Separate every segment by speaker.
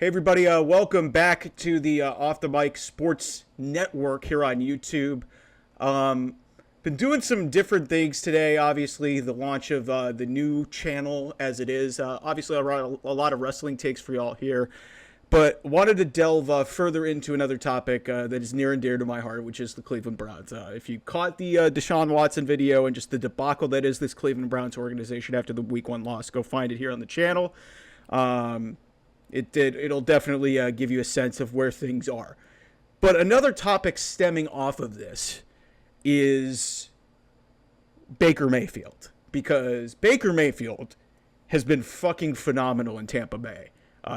Speaker 1: Hey everybody, welcome back to the Off the Mic Sports Network here on YouTube. Um, Been doing some different things today. Obviously, the launch of the new channel as it is. Obviously, I brought a lot of wrestling takes for y'all here, but wanted to delve further into another topic that is near and dear to my heart, which is the Cleveland Browns. If you caught the Deshaun Watson video and just the debacle that is this Cleveland Browns organization after the Week 1 loss, go find it here on the channel. It'll definitely give you a sense of where things are. But another topic stemming off of this is Baker Mayfield, because Baker Mayfield has been fucking phenomenal in Tampa Bay.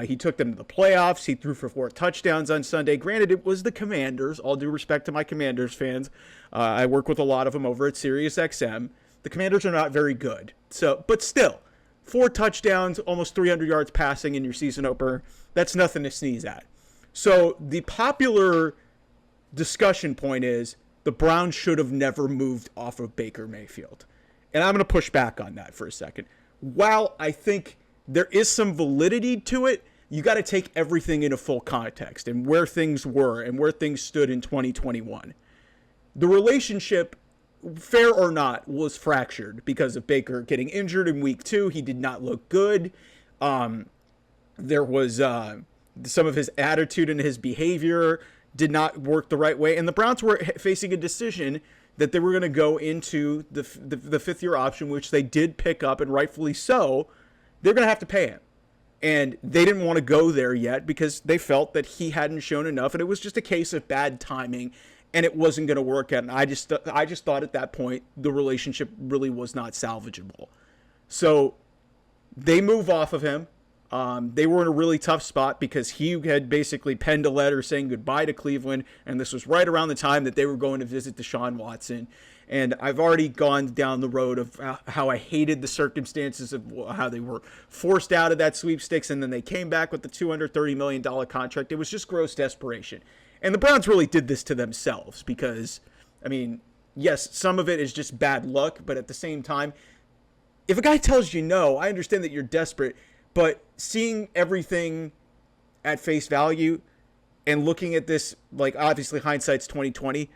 Speaker 1: He took them to the playoffs. He threw for 4 touchdowns on Sunday. Granted, it was the Commanders. All due respect to my Commanders fans. I work with a lot of them over at SiriusXM. The Commanders are not very good. But still, 4 touchdowns, almost 300 yards passing in your season opener. That's nothing to sneeze at. So the popular discussion point is the Browns should have never moved off of Baker Mayfield. And I'm going to push back on that for a second. While I think there is some validity to it, you got to take everything into full context and where things were and where things stood in 2021. The relationship, fair or not, was fractured because of Baker getting injured in week 2. He did not look good. There was some of his attitude and his behavior did not work the right way. And the Browns were facing a decision that they were going to go into the fifth-year option, which they did pick up, and rightfully so. They're going to have to pay him. And they didn't want to go there yet because they felt that he hadn't shown enough, and it was just a case of bad timing, and it wasn't going to work out. And I just thought at that point the relationship really was not salvageable. So they move off of him. They were in a really tough spot because he had basically penned a letter saying goodbye to Cleveland, and this was right around the time that they were going to visit Deshaun Watson. And I've already gone down the road of how I hated the circumstances of how they were forced out of that sweepstakes, and then they came back with the $230 million contract. It was just gross desperation. And the Browns really did this to themselves because, I mean, yes, some of it is just bad luck, but at the same time, if a guy tells you no, I understand that you're desperate, but seeing everything at face value and looking at this, like, obviously hindsight's 2020,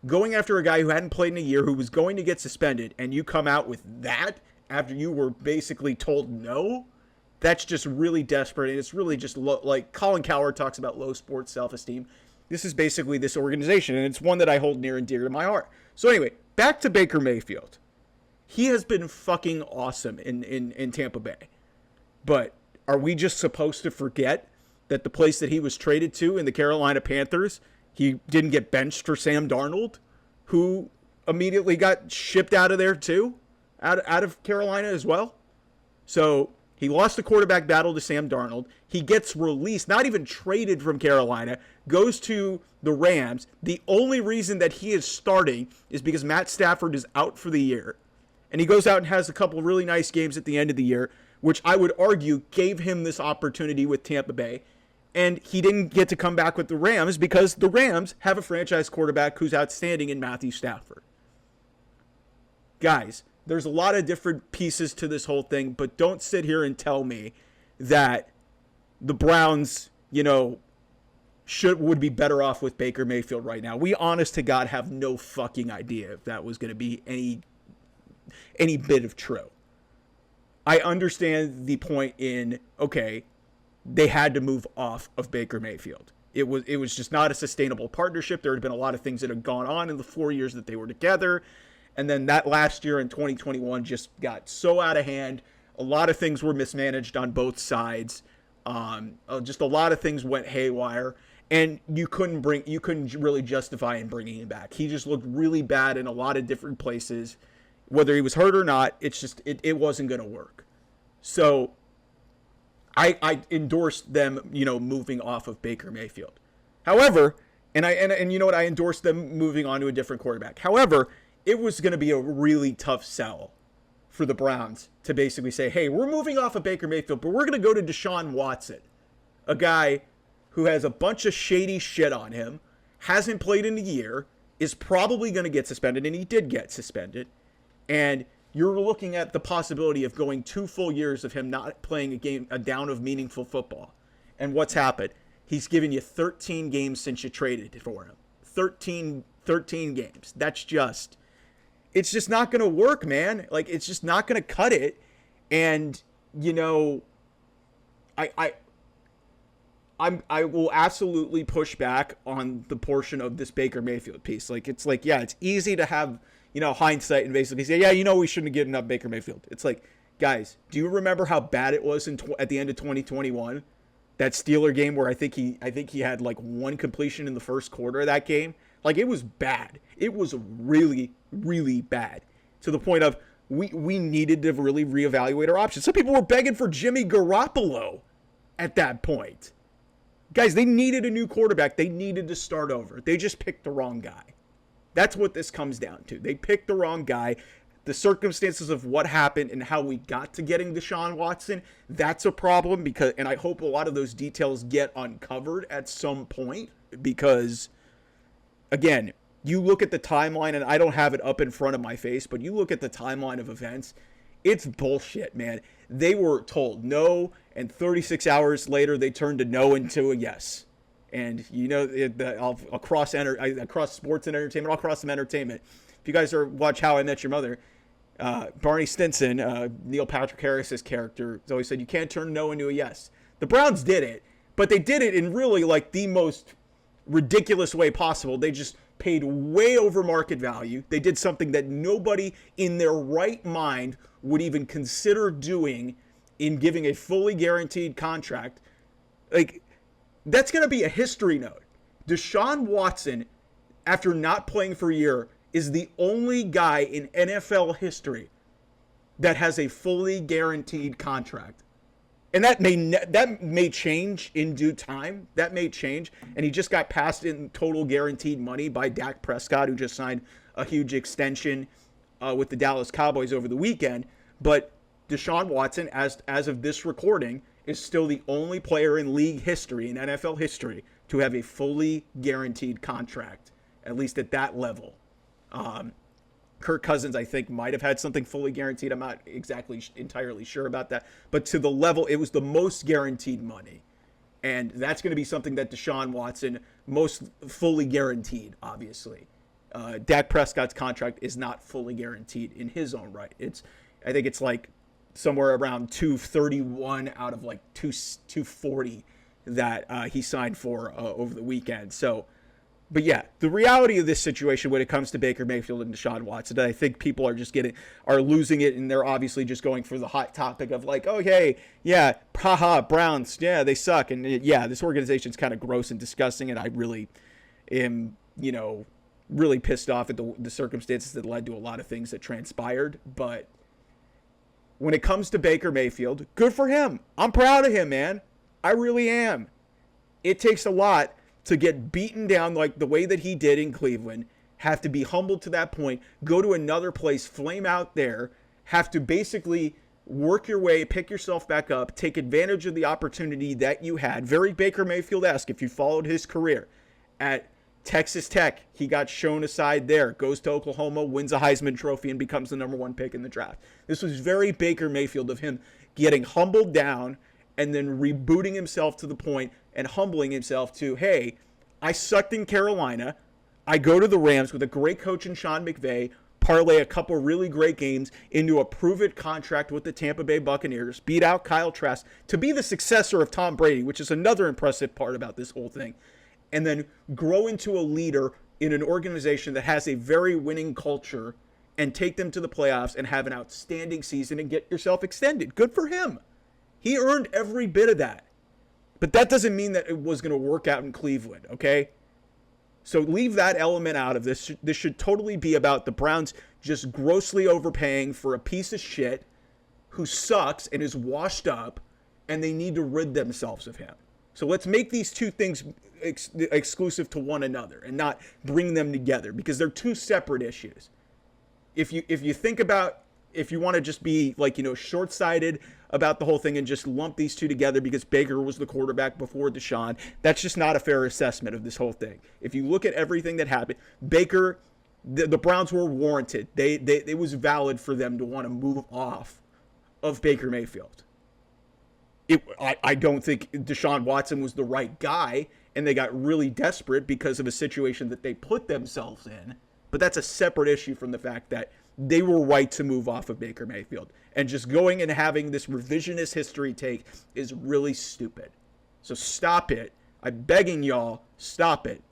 Speaker 1: going after a guy who hadn't played in a year, who was going to get suspended, and you come out with that after you were basically told no, that's just really desperate, and it's really just like Colin Cowherd talks about low sports self-esteem. This is basically this organization, and it's one that I hold near and dear to my heart. So anyway, back to Baker Mayfield. He has been fucking awesome in Tampa Bay. But are we just supposed to forget that the place that he was traded to in the Carolina Panthers, he didn't get benched for Sam Darnold, who immediately got shipped out of there too, out of Carolina as well? So he lost the quarterback battle to Sam Darnold. He gets released, not even traded from Carolina, goes to the Rams. The only reason that he is starting is because Matt Stafford is out for the year. And he goes out and has a couple of really nice games at the end of the year, which I would argue gave him this opportunity with Tampa Bay. And he didn't get to come back with the Rams because the Rams have a franchise quarterback who's outstanding in Matthew Stafford. Guys, there's a lot of different pieces to this whole thing, but don't sit here and tell me that the Browns, would be better off with Baker Mayfield right now. We, honest to God, have no fucking idea if that was going to be any bit of true. I understand the point in, okay, they had to move off of Baker Mayfield. It was just not a sustainable partnership. There had been a lot of things that had gone on in the 4 years that they were together. And then that last year in 2021 just got so out of hand. A lot of things were mismanaged on both sides. Just a lot of things went haywire. And you couldn't really justify in bringing him back. He just looked really bad in a lot of different places. Whether he was hurt or not, it wasn't going to work. So I endorsed them, moving off of Baker Mayfield. However, and you know what, I endorsed them moving on to a different quarterback. However, it was going to be a really tough sell for the Browns to basically say, hey, we're moving off of Baker Mayfield, but we're going to go to Deshaun Watson, a guy who has a bunch of shady shit on him, hasn't played in a year, is probably going to get suspended, and he did get suspended. And you're looking at the possibility of going 2 full years of him not playing a down of meaningful football. And what's happened? He's given you 13 games since you traded for him. 13 games. It's just not going to work, man. Like, it's just not going to cut it. And, I will absolutely push back on the portion of this Baker Mayfield piece. Like, it's like, yeah, it's easy to have, hindsight and basically say, yeah, we shouldn't have given up Baker Mayfield. It's like, guys, do you remember how bad it was at the end of 2021? That Steeler game where I think he had like one completion in the first quarter of that game. Like, it was bad. It was really, really bad, to the point of we needed to really reevaluate our options. Some people were begging for Jimmy Garoppolo at that point. Guys, they needed a new quarterback. They needed to start over. They just picked the wrong guy. That's what this comes down to. They picked the wrong guy. The circumstances of what happened and how we got to getting Deshaun Watson, that's a problem, and I hope a lot of those details get uncovered at some point, because, again, you look at the timeline, and I don't have it up in front of my face, but you look at the timeline of events, it's bullshit, man. They were told no, and 36 hours later, they turned a no into a yes. And, across sports and entertainment, all across some entertainment, if you guys watch How I Met Your Mother, Barney Stinson, Neil Patrick Harris's character, has always said you can't turn no into a yes. The Browns did it, but they did it in really like the most ridiculous way possible. They just paid way over market value. They did something that nobody in their right mind would even consider doing in giving a fully guaranteed contract. Like, that's going to be a history note. Deshaun Watson, after not playing for a year, is the only guy in NFL history that has a fully guaranteed contract. And that may change in due time. That may change. And he just got passed in total guaranteed money by Dak Prescott, who just signed a huge extension with the Dallas Cowboys over the weekend. But Deshaun Watson, as of this recording, is still the only player in league history, in NFL history, to have a fully guaranteed contract, at least at that level. Kirk Cousins, I think, might have had something fully guaranteed. I'm not exactly entirely sure about that. But to the level, it was the most guaranteed money. And that's going to be something that Deshaun Watson most fully guaranteed, obviously. Dak Prescott's contract is not fully guaranteed in his own right. I think it's like somewhere around 231 out of like 240 that he signed for over the weekend. So, but yeah, the reality of this situation when it comes to Baker Mayfield and Deshaun Watson, I think people are losing it, and they're obviously just going for the hot topic of like, oh, hey, yeah, haha, Browns, yeah, they suck. And yeah, this organization's kind of gross and disgusting, and I really am, really pissed off at the circumstances that led to a lot of things that transpired. But when it comes to Baker Mayfield, good for him. I'm proud of him, man. I really am. It takes a lot to get beaten down like the way that he did in Cleveland, have to be humbled to that point, go to another place, flame out there, have to basically work your way, pick yourself back up, take advantage of the opportunity that you had. Very Baker Mayfield-esque if you followed his career. At Texas Tech, he got shown aside there, goes to Oklahoma, wins a Heisman Trophy, and becomes the number one pick in the draft. This was very Baker Mayfield of him getting humbled down and then rebooting himself to the point and humbling himself to, hey, I sucked in Carolina. I go to the Rams with a great coach in Sean McVay, parlay a couple really great games into a prove-it contract with the Tampa Bay Buccaneers, beat out Kyle Trask to be the successor of Tom Brady, which is another impressive part about this whole thing, and then grow into a leader in an organization that has a very winning culture and take them to the playoffs and have an outstanding season and get yourself extended. Good for him. He earned every bit of that. But that doesn't mean that it was going to work out in Cleveland, okay? So leave that element out of this. This should totally be about the Browns just grossly overpaying for a piece of shit who sucks and is washed up, and they need to rid themselves of him. So let's make these two things exclusive to one another and not bring them together, because they're two separate issues. If you think about, if you want to just be like, short-sighted about the whole thing and just lump these two together because Baker was the quarterback before Deshaun, that's just not a fair assessment of this whole thing. If you look at everything that happened, Baker, the Browns were warranted. It was valid for them to want to move off of Baker Mayfield. I don't think Deshaun Watson was the right guy, and they got really desperate because of a situation that they put themselves in. But that's a separate issue from the fact that they were right to move off of Baker Mayfield. And just going and having this revisionist history take is really stupid. So stop it. I'm begging y'all, stop it.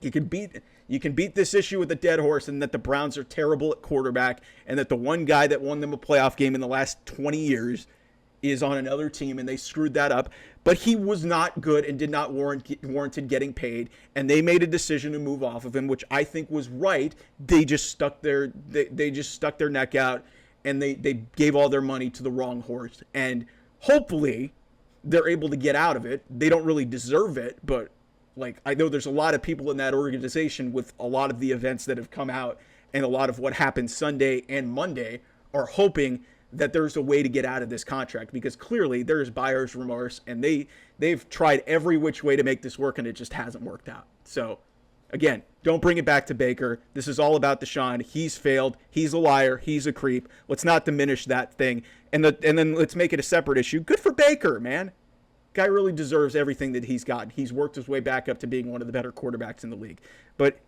Speaker 1: You can beat this issue with a dead horse, and that the Browns are terrible at quarterback, and that the one guy that won them a playoff game in the last 20 years is on another team, and they screwed that up. But he was not good and did not warranted getting paid, and they made a decision to move off of him, which I think was right. They just stuck their neck out, and they gave all their money to the wrong horse. And hopefully they're able to get out of it. They don't really deserve it, but like, I know there's a lot of people in that organization with a lot of the events that have come out and a lot of what happened Sunday and Monday are hoping that there's a way to get out of this contract, because clearly there's buyer's remorse, and they've tried every which way to make this work, and it just hasn't worked out. So again, don't bring it back to Baker. This is all about Deshaun. He's failed. He's a liar. He's a creep. Let's not diminish that thing. And then let's make it a separate issue. Good for Baker, man. Guy really deserves everything that he's gotten. He's worked his way back up to being one of the better quarterbacks in the league. But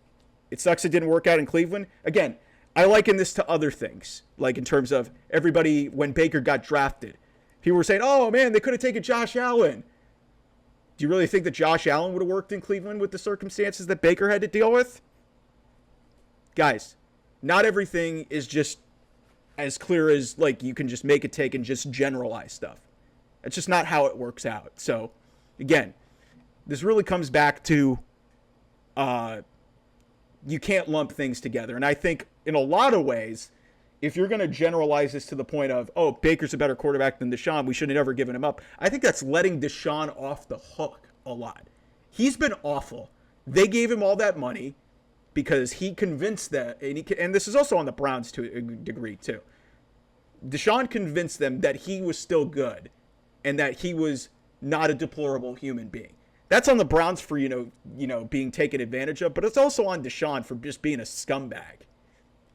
Speaker 1: it sucks it didn't work out in Cleveland. Again, I liken this to other things, like in terms of everybody, when Baker got drafted, people were saying, oh man, they could have taken Josh Allen. Do you really think that Josh Allen would have worked in Cleveland with the circumstances that Baker had to deal with? Guys, not everything is just as clear as, like, you can just make a take and just generalize stuff. It's just not how it works out. So, again, this really comes back to you can't lump things together. And I think in a lot of ways, if you're going to generalize this to the point of, oh, Baker's a better quarterback than Deshaun, we should have never given him up, I think that's letting Deshaun off the hook a lot. He's been awful. They gave him all that money because he convinced them, and this is also on the Browns to a degree too. Deshaun convinced them that he was still good and that he was not a deplorable human being. That's on the Browns for, being taken advantage of, but it's also on Deshaun for just being a scumbag.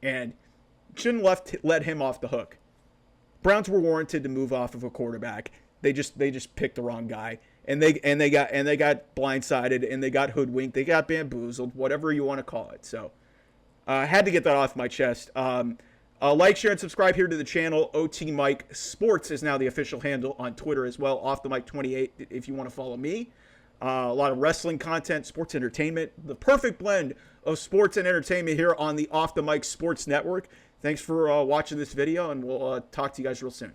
Speaker 1: And shouldn't let him off the hook. Browns were warranted to move off of a quarterback. They just picked the wrong guy, and they got blindsided, and they got hoodwinked, they got bamboozled, whatever you want to call it. So I had to get that off my chest. Like, share, and subscribe here to the channel. OT Mike Sports is now the official handle on Twitter as well. Off the Mic 28 if you want to follow me. A lot of wrestling content, sports entertainment, the perfect blend of sports and entertainment here on the Off the Mic Sports Network. Thanks for watching this video, and we'll talk to you guys real soon.